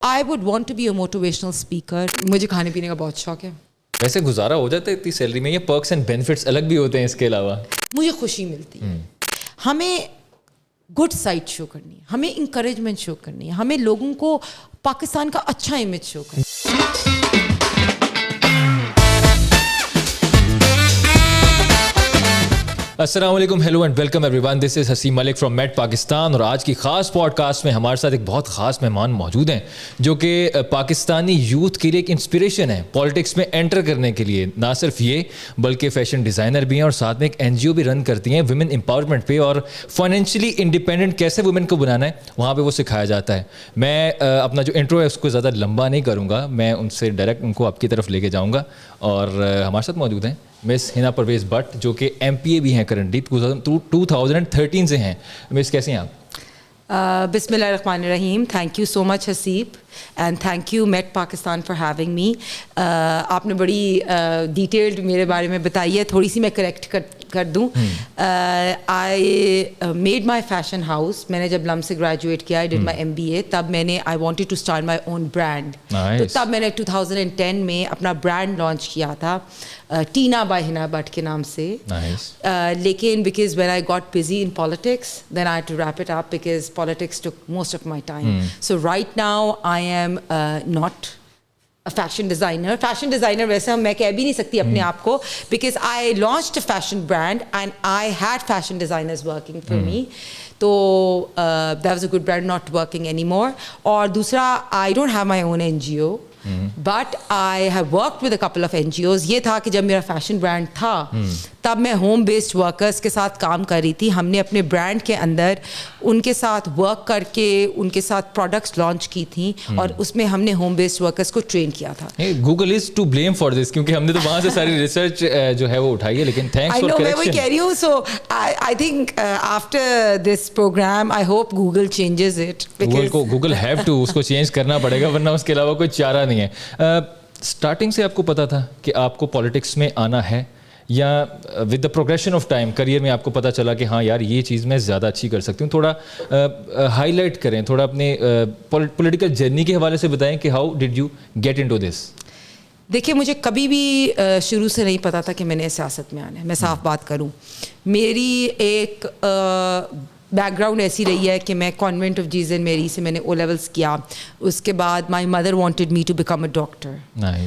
I would want to be a motivational speaker. مجھے کھانے پینے کا بہت شوق ہے. ویسے گزارا ہو جاتا ہے اتنی سیلری میں, یا پرکس اینڈ بینیفٹس الگ بھی ہوتے ہیں اس کے علاوہ؟ مجھے خوشی ملتی ہے. ہمیں گڈ سائڈ شو کرنی ہے, ہمیں انکریجمنٹ شو کرنی ہے, ہمیں لوگوں کو پاکستان کا اچھا امیج شو کرنا ہے. السلام علیکم, hello and welcome everyone, this is Husain Malik from meet Pakistan. اور آج کی خاص پوڈ کاسٹ میں ہمارے ساتھ ایک بہت خاص مہمان موجود ہیں جو کہ پاکستانی یوتھ کے لیے ایک انسپریشن ہے پالیٹکس میں انٹر کرنے کے لیے. نہ صرف یہ بلکہ فیشن ڈیزائنر بھی ہیں اور ساتھ میں ایک NGO بھی رن کرتی ہیں ویمن امپاورمنٹ پہ, اور فائنینشلی انڈیپینڈنٹ کیسے ویمن کو بنانا ہے وہاں پہ وہ سکھایا جاتا ہے. میں اپنا جو انٹرو ہے اس کو زیادہ لمبا نہیں کروں گا, میں ان سے ڈائریکٹ ان کو آپ کی طرف لے کے جاؤں گا. اور ہمارے ساتھ موجود ہیں مس ہنا پرویز بٹ جو کہ MPA بھی ہیں کرنٹلی, 2013 سے ہیں. مس کیسے ہیں آپ؟ بسم اللہ الرحمن الرحیم. Thank you so much Haseeb, and thank you meet Pakistan for having me. آپ نے بڑی ڈیٹیلڈ میرے بارے میں بتائی ہے, تھوڑی سی میں کریکٹ کر دوں. I made my fashion house. میں نے جب لم سے گریجویٹ کیا, آئی ڈیڈ مائی MBA, تب میں نے I wanted to start my own brand. تو تب میں نے 2010 میں اپنا برانڈ لانچ کیا تھا ٹینا بائی ہنا بٹ کے نام سے. لیکن because when I got busy in politics then I to wrap it up because politics took most of my time. So right now I am not fashion designer. Fashion designer ویسے میں کہہ بھی نہیں سکتی اپنے آپ کو, because I launched a fashion brand and I had fashion designers working for me. تو that was a good brand, not working any more. اور دوسرا, I don't have my own NGO, but I have worked with a couple of NGOs. یہ تھا کہ جب میرا fashion brand تھا تب میں ہوم بیسڈ ورکرس کے ساتھ کام کر رہی تھی. ہم نے اپنے برانڈ کے اندر ان کے ساتھ ورک کر کے ان کے ساتھ پروڈکٹس لانچ کی تھیں, اور اس میں ہم نے ہوم بیسڈ ورکرس کو ٹرین کیا تھا. Google is to blame for this, کیونکہ ہم نے تو وہاں سے ساری ریسرچ جو ہے وہ اٹھائی ہے. لیکن تھینکس فار کریکشن. میں وہی کہہ رہی ہوں. So I think after this programme I hope Google changes it. Google have to, اس کو چینج کرنا پڑے گا, ورنہ اس کے علاوہ کوئی چارہ نہیں ہے. اسٹارٹنگ سے آپ کو پتا تھا کہ آپ کو پالیٹکس میں آنا ہے, یا with the progression of time career میں آپ کو پتا چلا کہ ہاں یار یہ چیز میں زیادہ اچھی کر سکتی ہوں؟ تھوڑا ہائی لائٹ کریں, تھوڑا اپنے پولیٹیکل جرنی کے حوالے سے بتائیں کہ how did you get into this. دیکھیے, مجھے کبھی بھی شروع سے نہیں پتا تھا کہ میں نے سیاست میں آنا ہے. میں صاف بات کروں, میری ایک بیک گراؤنڈ ایسی رہی ہے کہ میں کانوینٹ آف جیزس اینڈ میری سے میں نے او لیولس کیا. اس کے بعد my mother wanted me to become a doctor.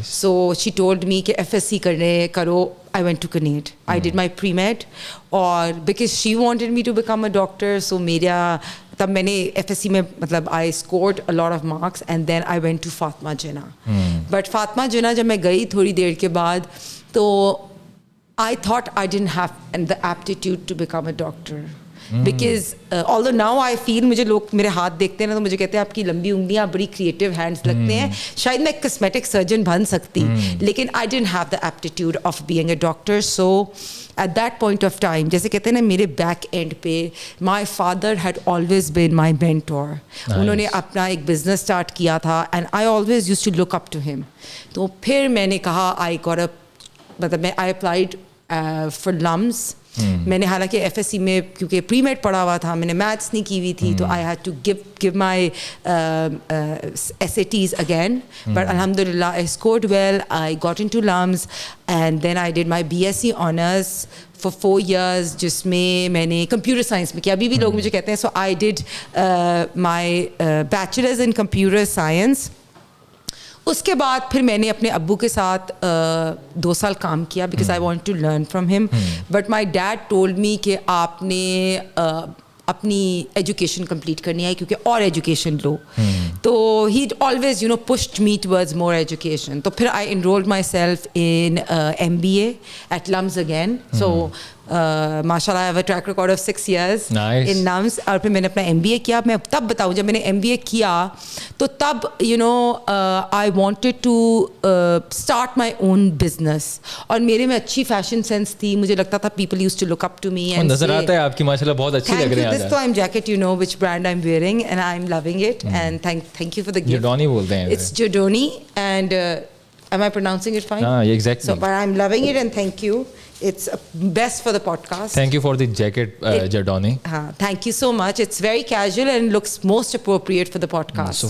So she told me کہ FSC کرو. I went to Canade. I did my pre-med, اور because she wanted me to become a doctor, so میرا تب میں نے FSC میں مطلب I scored a lot of marks and then I went to Fatima Jinnah. But Fatima Jinnah جب میں گئی تھوڑی دیر کے بعد, تو I thought I didn't have the aptitude to become a doctor. Because although now I feel, مجھے لوگ میرے ہاتھ دیکھتے ہیں نا تو مجھے کہتے ہیں آپ کی لمبی انگلیاں بڑی کریٹو ہینڈس لگتے ہیں, شاید میں ایک کاسمیٹک سرجن بن سکتی, لیکن I didn't have the aptitude of being a doctor. So at that point of time, جیسے کہتے ہیں نا, میرے بیک اینڈ پہ my father had always been my mentor. انہوں نے اپنا ایک بزنس اسٹارٹ کیا تھا and I always used to look up to him. تو پھر میں نے کہا I got مطلب I applied for LUMS. میں نے حالانکہ FSC میں کیونکہ پری میڈ پڑھا ہوا تھا, میں نے میتھس نہیں کی ہوئی تھی, تو I had to give my SATs again, but الحمد للہ I scored well. I got into LUMS and then I did my BSc honours for 4 years, جس میں میں نے کمپیوٹر سائنس میں کیا. ابھی بھی لوگ مجھے کہتے ہیں. So I did my bachelors in computer science. اس کے بعد پھر میں نے اپنے ابو کے ساتھ 2 سال کام کیا, because I want to learn from him. But my dad told me کہ آپ نے اپنی ایجوکیشن کمپلیٹ کرنی ہے کیونکہ اور ایجوکیشن لو. تو he always pushed me towards more education. تو پھر I enrolled myself in MBA at LUMS again. So ماشاء اللہ I have a track record of 6 years in LUMS. اور پھر میں نے اپنا MBA کیا. میں تب بتاؤں, جب میں نے MBA کیا تو تب I wanted to start my own business. اور میرے میں اچھی فیشن سینس تھی, مجھے لگتا تھا people used to look up to me and نظر آتا ہے آپ کی ماشاء اللہ بہت اچھی لگ رہی ہے. This time jacket, you know which brand I'm wearing and I'm loving it. And thank you for the gift. Jodoni بولتے ہیں. It's Jodoni and am I pronouncing it fine? ہاں exactly. So but I'm loving it and thank you. it's best for the podcast. Thank you for the jacket, Jardoni. Thank you so much. It's very casual and looks most appropriate for the podcast. So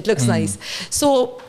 It looks nice. So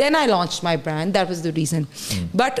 then I launched my brand. That was the reason. But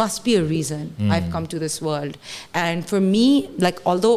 must be a reason I've come to this world. And for me, like although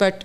but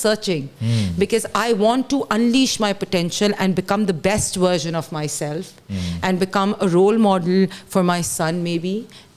searching because I want to unleash my potential and become the best version of myself and become a role model for my son maybe.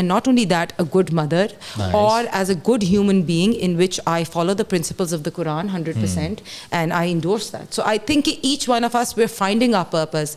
and not only that, a good mother, or as a good human being in which I follow the principles of the Quran 100%, and I endorse that. So I think each one of us, we're finding our purpose.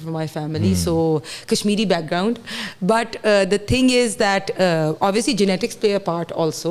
from my family, so Kashmiri background, but the thing is that obviously genetics play a part also,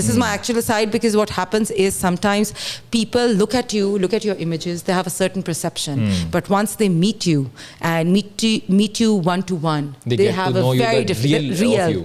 This is my actual side because what happens is sometimes people look at your images, they have a certain perception, but once they meet you and meet you one to one, they have a very different real.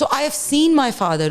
So I have seen my father,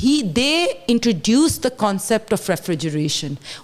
they introduced the concept of refrigeration.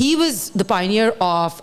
He was the pioneer of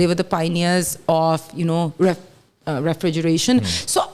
They were the pioneers of, you know, refrigeration. So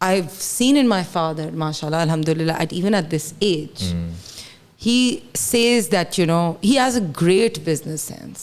I've seen in my father, mashallah, alhamdulillah, even at this age, he says that, you know, he has a great business sense.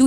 2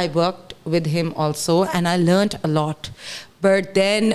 I worked with him also, and I learned a lot. But then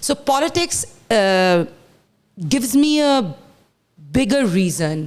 So politics gives me a bigger reason.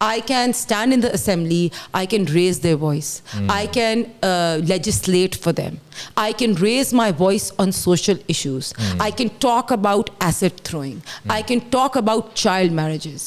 I can stand in the assembly, I can raise their voice, I can legislate for them, I can raise my voice on social issues, I can talk about asset throwing, I can talk about child marriages.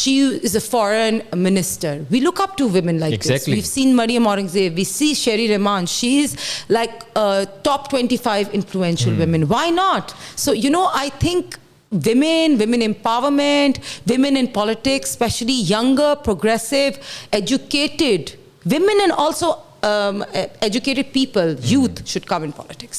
she is a foreign minister. We look up to women like this. We've seen Maryam Aurangzeb, we see Sherry Rahman, she is like top 25 influential women. Why not? So, you know, I think women empowerment, women in politics, especially younger, progressive, educated women, and also educated people, youth should come in politics.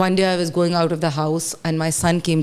one day I was going out of the house and my son came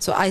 So I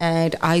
and I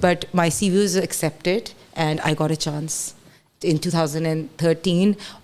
but my CV was accepted and I got a chance in 2013,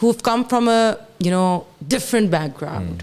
who've come from a, you know, different background.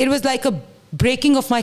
It was like a breaking of my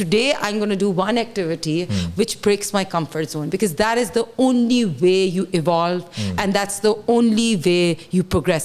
today I'm going to do one activity which breaks my comfort zone because that is the only way you evolve and that's the only way you progress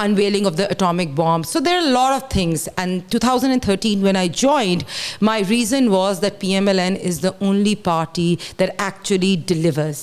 unveiling of the atomic bomb. So there are a lot of things. And 2013 when I joined, my reason was that PMLN is the only party that actually delivers.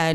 and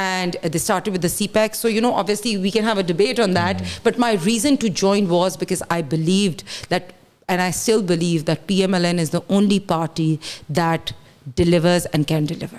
and they started with the CPEC. So, you know, obviously we can have a debate on that, but my reason to join was because I believed that, and I still believe that PMLN is the only party that delivers and can deliver.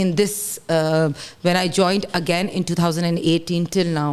in this when I joined again in 2018 till now,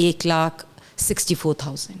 1,64,000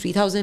3,000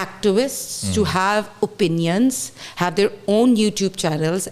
activists, to have opinions, have their own YouTube channels.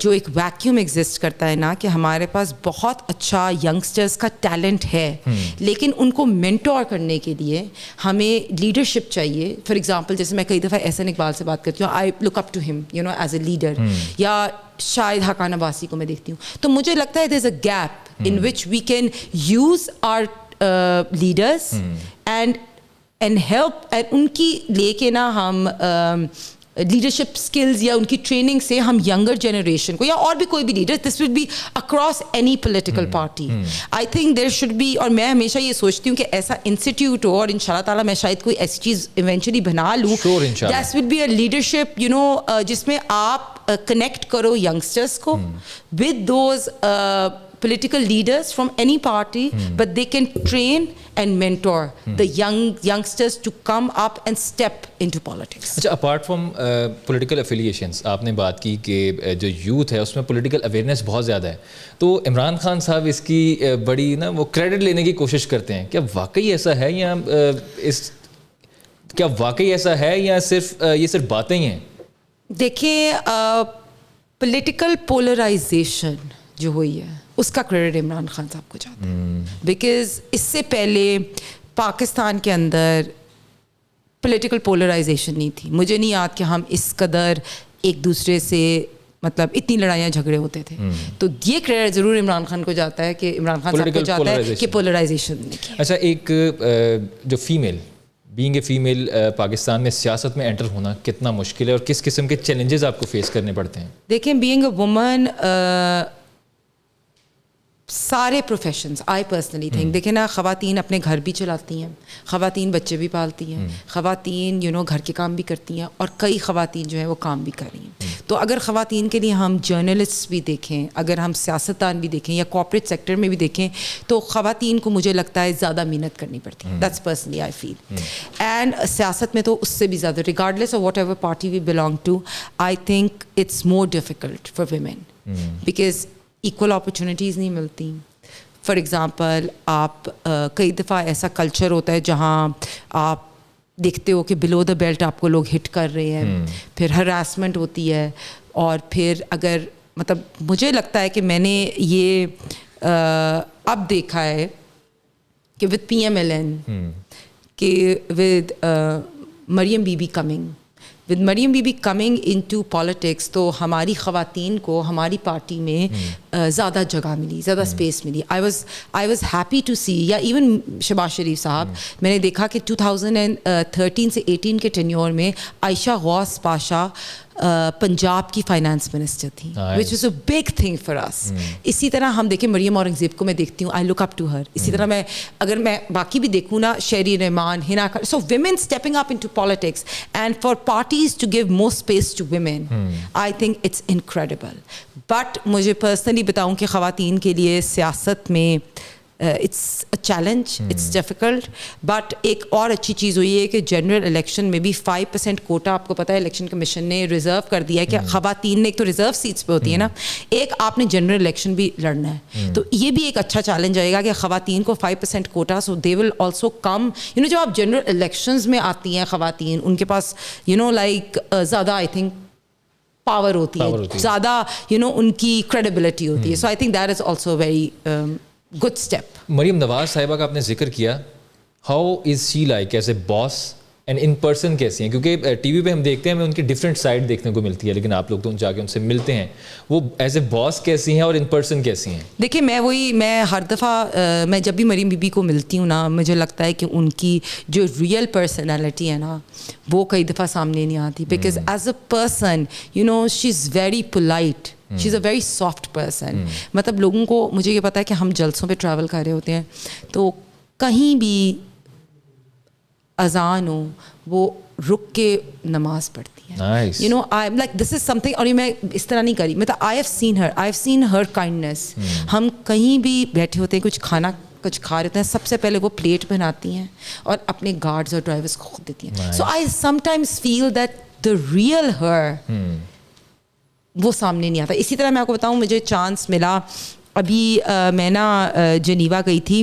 جو ایک vacuum exist کرتا ہے نا کہ ہمارے پاس بہت اچھا youngsters کا ٹیلنٹ ہے لیکن ان کو مینٹور کرنے کے لیے ہمیں لیڈرشپ چاہیے. فار ایگزامپل جیسے میں کئی دفعہ احسن اقبال سے بات کرتی ہوں, I look up to him you know as a leader, یا شاہد حقان عباسی کو میں دیکھتی ہوں, تو مجھے لگتا ہے there is a gap in which we can use our leaders and help, ان کی لے کے نا ہم لیڈرشپ اسکلز یا ان کی ٹریننگ سے ہم ینگر جنریشن کو یا اور بھی کوئی بھی leader, this would be across any political party. I think there should be, اور میں ہمیشہ یہ سوچتی ہوں کہ ایسا انسٹیٹیوٹ ہو, اور ان شاء اللہ تعالیٰ میں شاید کوئی ایسی چیز ایونچولی بنا لوں, that would be a leadership you know جس میں آپ کنیکٹ کرو ینگسٹرس کو with those political leaders from any party, but they can train and mentor the youngsters to come up and step into politics. اچھا, apart from political افیلیشنس, آپ نے بات کی کہ جو یوتھ ہے اس میں پولیٹیکل اویئرنیس بہت زیادہ ہے, تو عمران خان صاحب اس کی بڑی نا وہ کریڈٹ لینے کی کوشش کرتے ہیں, کیا واقعی ایسا ہے یا کیا واقعی ایسا ہے یا یہ صرف باتیں ہی ہیں؟ دیکھیں, پولیٹیکل پولرائزیشن جو ہوئی ہے اس کا کریڈٹ عمران خان صاحب کو جاتا ہے, بیکاز اس سے پہلے پاکستان کے اندر پولیٹیکل پولرائزیشن نہیں تھی. مجھے نہیں یاد کہ ہم اس قدر ایک دوسرے سے مطلب اتنی لڑائیاں جھگڑے ہوتے تھے. تو یہ کریڈٹ ضرور عمران خان کو جاتا ہے کہ عمران خان صاحب کو جاتا ہے کہ پولرائزیشن نہیں کی. اچھا, ایک جو female being a female Pakistan میں سیاست میں انٹر ہونا کتنا مشکل ہے اور کس قسم کے چیلنجز آپ کو فیس کرنے پڑتے ہیں؟ دیکھیں, بینگ اے وومن سارے پروفیشنز, آئی پرسنلی تھنک, دیکھیں نا, خواتین اپنے گھر بھی چلاتی ہیں, خواتین بچے بھی پالتی ہیں, خواتین گھر کے کام بھی کرتی ہیں, اور کئی خواتین جو ہیں وہ کام بھی کر رہی ہیں. تو اگر خواتین کے لیے ہم جرنلسٹ بھی دیکھیں, اگر ہم سیاستدان بھی دیکھیں یا کارپوریٹ سیکٹر میں بھی دیکھیں, تو خواتین کو مجھے لگتا ہے زیادہ محنت کرنی پڑتی ہے. That's personally I feel. And سیاست میں تو اس سے بھی زیادہ, regardless of whatever party we belong to, I think it's more difficult for women because equal opportunities نہیں ملتی. فار ایگزامپل, آپ کئی دفعہ ایسا کلچر ہوتا ہے جہاں آپ دیکھتے ہو کہ بلو دا بیلٹ آپ کو لوگ ہٹ کر رہے ہیں, پھر ہراسمنٹ ہوتی ہے, اور پھر اگر مطلب مجھے لگتا ہے کہ میں نے یہ اب دیکھا ہے کہ ود PMLN کہ with Maryam be be coming into politics, تو ہماری خواتین کو ہماری پارٹی میں زیادہ جگہ ملی, زیادہ اسپیس ملی. I was happy to see, یا ایون شہباز شریف صاحب, میں نے دیکھا کہ 2013 سے 18 کے ٹینیور میں عائشہ غوث پاشا پنجاب کی فائنانس منسٹر تھی, which was a big thing for us. اسی طرح ہم دیکھیں مریم اورنگزیب کو میں دیکھتی ہوں, I look up to her. اسی طرح میں اگر میں باقی بھی دیکھوں نا, Sherry Rehman, Hina, so women stepping up into politics and for parties to give more space to women, I think it's incredible. But مجھے پرسنلی بتاؤں کہ خواتین کے لیے سیاست میں it's a challenge, it's difficult. But ایک اور اچھی چیز ہوئی ہے کہ جنرل الیکشن میں بھی 5% کوٹا, آپ کو پتہ ہے الیکشن کمیشن نے ریزرو کر دیا ہے کہ خواتین نے, ایک تو ریزرو سیٹس پہ ہوتی ہے نا, ایک آپ نے جنرل الیکشن بھی لڑنا ہے. تو یہ بھی ایک اچھا چیلنج آئے گا کہ خواتین کو 5% quota, so they will also come. جب آپ جنرل الیکشنز میں آتی ہیں خواتین, ان کے پاس لائک زیادہ آئی تھنک پاور ہوتی ہے, زیادہ ان کی کریڈیبلٹی ہوتی ہے. So I think that is also very good step. Maryam Nawaz صاحبہ کا آپ نے ذکر کیا, how is she like as a boss and in person کیسی ہیں؟ کیونکہ ٹی وی پہ ہم دیکھتے ہیں, ہمیں ان کی ڈفرینٹ سائڈ دیکھنے کو ملتی ہے, لیکن آپ لوگ تو جا کے ان سے ملتے ہیں, وہ ایز اے باس کیسی ہیں اور ان پرسن کیسی ہیں؟ دیکھیں, میں ہر دفعہ میں جب بھی مریم بی بی کو ملتی ہوں نا, مجھے لگتا ہے کہ ان کی جو ریئل پرسنالٹی ہے نا, وہ کئی دفعہ سامنے نہیں آتی. Because as a person she is very polite, she is a very soft person. مطلب لوگوں کو, مجھے یہ پتا ہے کہ ہم جلسوں پہ ٹریول کر رہے ہوتے ہیں, تو کہیں بھی اذان ہو وہ رک کے نماز پڑھتی ہیں. I am like this is some thing, اور یہ میں اس طرح نہیں کری, مطلب I have seen Hare kindness. ہم کہیں بھی بیٹھے ہوتے ہیں, کچھ کھا رہے ہیں, سب سے پہلے وہ پلیٹ بناتی ہیں اور اپنے گارڈز اور ڈرائیورس کو خود دیتی ہیں. So I sometimes feel that the real her وہ سامنے نہیں آتا. اسی طرح میں آپ کو بتاؤں, مجھے چانس ملا ابھی, میں نا جنیوا گئی تھی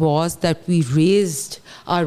was that we raised our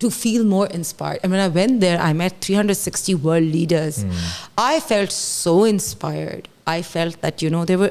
to feel more inspired. And when I went there, I met 360 world leaders. I felt so inspired. I felt that, you know, they were,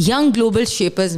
young global shapers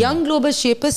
Young global shapers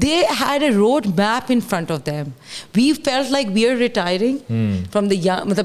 They had a road map in front of them. We felt like we are retiring from the young,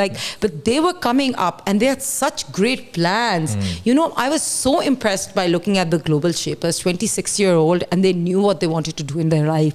like, but they were coming up and they had such great plans. You know, I was so impressed by looking at the global shapers, 26-year-old, and they knew what they wanted to do in their life.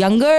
younger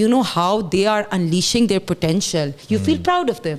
you know how they are unleashing their potential, you feel proud of them.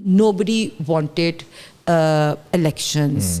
nobody wanted elections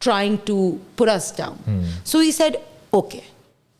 trying to put us down. So he said, okay,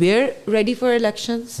we're ready for elections.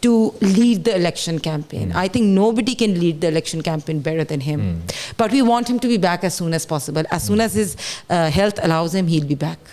to lead the election campaign. I think nobody can lead the election campaign better than him. But we want him to be back as soon as possible. As soon as his health allows him, he'll be back.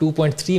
2.3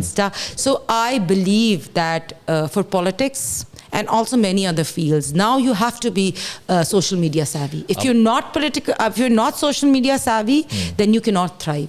Insta. So I believe that for politics and also many other fields, now you have to be social media savvy. If you're not social media savvy, then you cannot thrive.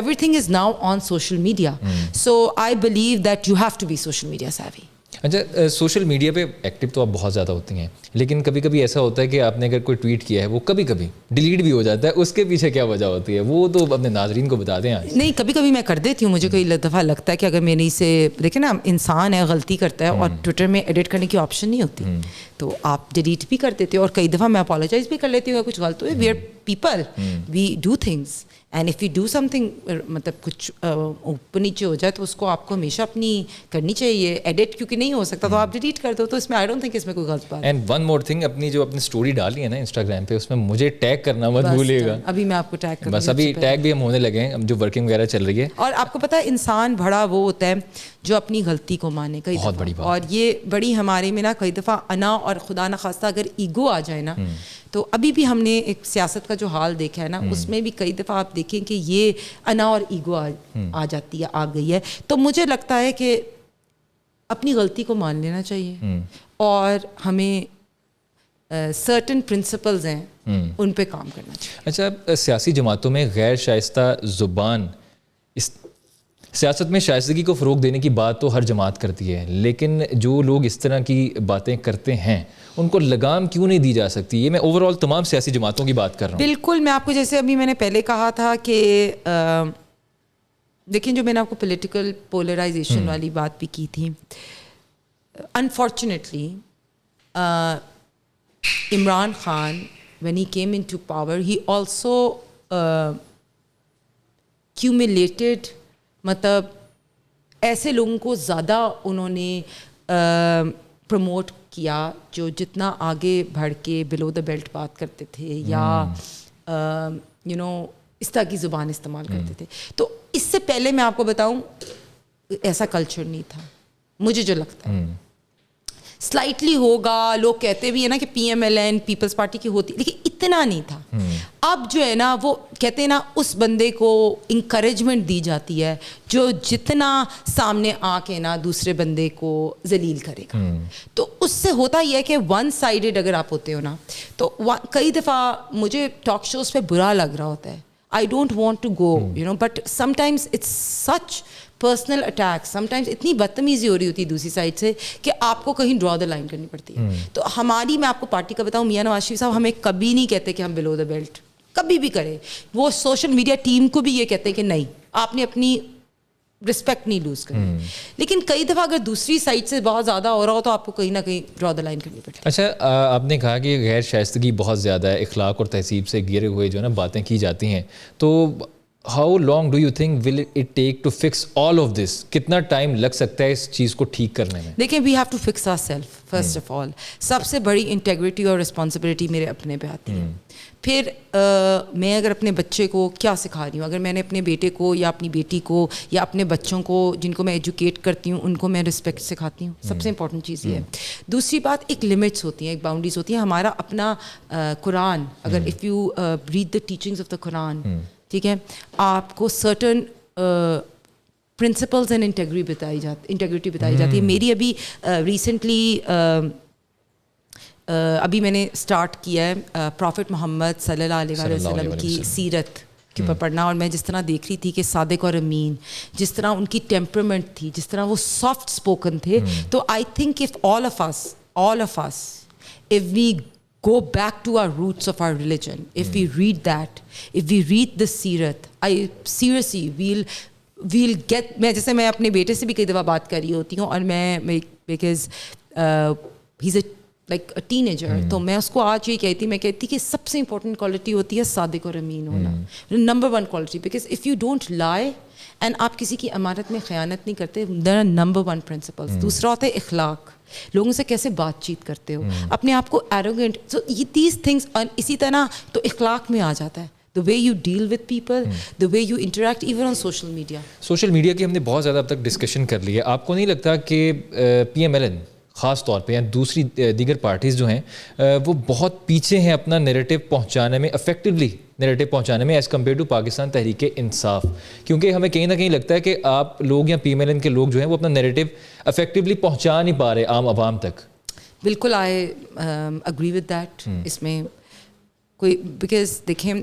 Everything is now on social media. So I believe that you have to be social media savvy. اچھا social media پہ active تو آپ بہت زیادہ ہوتی ہیں, لیکن کبھی کبھی ایسا ہوتا ہے کہ آپ نے اگر کوئی ٹویٹ کیا ہے وہ کبھی کبھی ڈیلیٹ بھی ہو جاتا ہے, اس کے پیچھے کیا وجہ ہوتی ہے, وہ تو اپنے ناظرین کو بتا دیں آج. نہیں, کبھی کبھی میں کر دیتی ہوں, مجھے کئی دفعہ لگتا ہے کہ اگر میری سے دیکھیں نا, انسان ہے, غلطی کرتا ہے, اور ٹویٹر میں ایڈٹ کرنے کی آپشن نہیں ہوتی, تو آپ ڈیلیٹ بھی کر دیتے ہو, اور کئی دفعہ میں اپالوجائز بھی کر لیتی ہوں, کچھ غلط ہوئے. We are people, we do things, and if you do something, مطلب کچھ اوپر نیچے ہو جائے تو اس کو آپ کو ہمیشہ اپنی کرنی چاہیے. ایڈٹ کیونکہ نہیں ہو سکتا تو آپ ڈیلیٹ کر دو, تو اس میں آئی ڈونٹ تھنک اس میں کوئی غلط بات. اینڈ ون مور تھنگ, اپنی جو اپنی اسٹوری ڈالی ہے نا انسٹاگرام پہ, اس میں مجھے ٹیگ کرنا مت بھولیے گا. ابھی میں آپ کو ٹیگ کروں, بس ابھی ٹیگ بھی ہم ہونے لگے ہیں, جو ورکنگ وغیرہ چل رہی ہے. اور آپ کو پتہ ہے انسان بڑا وہ ہوتا ہے جو اپنی غلطی کو مانے, کئی بہت بڑی بات. اور یہ بڑی ہمارے میں نا کئی دفعہ انا, اور خدا نخواستہ اگر ایگو آ جائے نا, تو ابھی بھی ہم نے ایک سیاست کا جو حال دیکھا ہے نا, اس میں بھی کئی دفعہ آپ دیکھیں کہ یہ انا اور ایگو آ جاتی ہے, آ گئی ہے. تو مجھے لگتا ہے کہ اپنی غلطی کو مان لینا چاہیے, اور ہمیں سرٹن پرنسپلز ہیں ان پہ کام کرنا چاہیے. اچھا, سیاسی جماعتوں میں غیر شائستہ زبان, سیاست میں شائستگی کو فروغ دینے کی بات تو ہر جماعت کرتی ہے, لیکن جو لوگ اس طرح کی باتیں کرتے ہیں ان کو لگام کیوں نہیں دی جا سکتی؟ یہ میں اوور آل تمام سیاسی جماعتوں کی بات کر رہا ہوں. بالکل, میں آپ کو جیسے ابھی میں نے پہلے کہا تھا کہ دیکھیں, جو میں نے آپ کو پولیٹیکل پولرائزیشن والی بات بھی کی تھی, unfortunately Imran Khan when he came into power he also accumulated, مطلب ایسے لوگوں کو زیادہ انہوں نے پروموٹ کیا جو جتنا آگے بڑھ کے بلو دا بیلٹ بات کرتے تھے, یا یو نو اس طرح کی زبان استعمال کرتے تھے. تو اس سے پہلے میں آپ کو بتاؤں ایسا کلچر نہیں تھا, مجھے جو لگتا ہے سلائٹلی ہوگا, لوگ کہتے بھی ہیں نا کہ P M L N Peoples Party کی ہوتی, لیکن اتنا نہیں تھا. اب جو ہے نا, وہ کہتے ہیں نا, اس بندے کو انکریجمنٹ دی جاتی ہے جو جتنا سامنے آ کے نا دوسرے بندے کو ذلیل کرے گا. تو اس سے ہوتا یہ ہے کہ ون سائڈڈ اگر آپ ہوتے ہو نا, تو کئی دفعہ مجھے ٹاک شوز پہ برا لگ رہا ہوتا ہے, I don't want to go, you know, but sometimes it's such personal attacks, sometimes اتنی بدتمیزی ہو رہی ہوتی ہے دوسری سائڈ سے کہ آپ کو کہیں ڈرا دا لائن کرنی پڑتی ہے. تو ہماری, میں آپ کو پارٹی کا بتاؤں, میاں نواز شریف صاحب ہمیں کبھی نہیں کہتے کہ ہم بلو دا بیلٹ, کبھی بھی کرے. وہ سوشل میڈیا ٹیم کو بھی یہ کہتے ہیں کہ نہیں, آپ نے اپنی رسپیکٹ نہیں لوز کرنی. لیکن کئی دفعہ اگر دوسری سائڈ سے بہت زیادہ ہو رہا ہو تو آپ کو کہیں نہ کہیں ڈرا دا لائن کرنی پڑتی ہے. اچھا, آپ نے کہا کہ غیر شائستگی بہت زیادہ ہے, اخلاق اور تہذیب سے گھیرے ہوئے جو ہے نا باتیں کی جاتی ہیں, تو how long do you think will it take to fix all of this? کتنا ٹائم لگ سکتا ہے اس چیز کو ٹھیک کرنے میں؟ دیکھیں, we have to fix ourself first of all. سب سے بڑی انٹیگریٹی اور رسپانسبلٹی میرے اپنے پہ آتی ہے. پھر میں اگر اپنے بچے کو کیا سکھا رہی ہوں, اگر میں نے اپنے بیٹے کو یا اپنی بیٹی کو یا اپنے بچوں کو جن کو میں ایجوکیٹ کرتی ہوں ان کو میں رسپیکٹ سکھاتی ہوں, سب سے امپورٹنٹ چیز یہ ہے. دوسری بات, ایک لمٹس ہوتی ہیں, ایک باؤنڈریز ہوتی ہیں. ہمارا اپنا قرآن, اگر if you read the teachings of the Quran, ٹھیک ہے, آپ کو سرٹن پرنسپلز اینڈ انٹیگریٹی بتائی جاتی ہے. میری ابھی ریسنٹلی ابھی میں نے اسٹارٹ کیا ہے پروفٹ محمد صلی اللہ علیہ وسلم کی سیرت کے اوپر پڑھنا, اور میں جس طرح دیکھ رہی تھی کہ صادق اور امین, جس طرح ان کی ٹیمپرمنٹ تھی, جس طرح وہ سافٹ اسپوکن تھے, تو I think if all of اس if we go back to our roots of our religion, if we read that, if we read the seerat, I seriously we'll get, میں جیسے میں اپنے بیٹے سے بھی کئی دفعہ بات کر رہی ہوتی ہوں, اور میں because he's a like a teenager, تو میں اس کو آج یہ کہتی, میں کہتی کہ سب سے امپورٹنٹ کوالٹی ہوتی ہے صادق اور امین ہونا, number one quality, because if you don't lie and آپ کسی کی امانت میں خیانت نہیں کرتے, there are number one principles. دوسرا ہوتا ہے اخلاق, لوگوں سے کیسے بات چیت کرتے ہو, اپنے آپ کو ایروگینٹ, سو یہ دیز تھنگس. اور اسی طرح تو اخلاق میں آ جاتا ہے the way you deal with people, the way you interact even on social media. Social media کی ہم نے بہت زیادہ اب تک ڈسکشن کر لی ہے. آپ کو نہیں لگتا کہ پی ایم ایل این خاص طور پہ یا دوسری دیگر پارٹیز جو ہیں وہ بہت پیچھے ہیں اپنا نیریٹو پہنچانے میں, افیکٹولی نیریٹو پہنچانے میں as compare to Pakistan Tehreek Insaf? کیونکہ ہمیں کہیں نہ کہیں لگتا ہے کہ آپ لوگ یا پی ایم ایل این کے لوگ جو ہیں وہ اپنا نیریٹو افیکٹولی پہنچا نہیں پا رہے عام عوام تک. بالکل, آئی اگری ود دیٹ. اس میں کوئی, بیکاز دیکھیں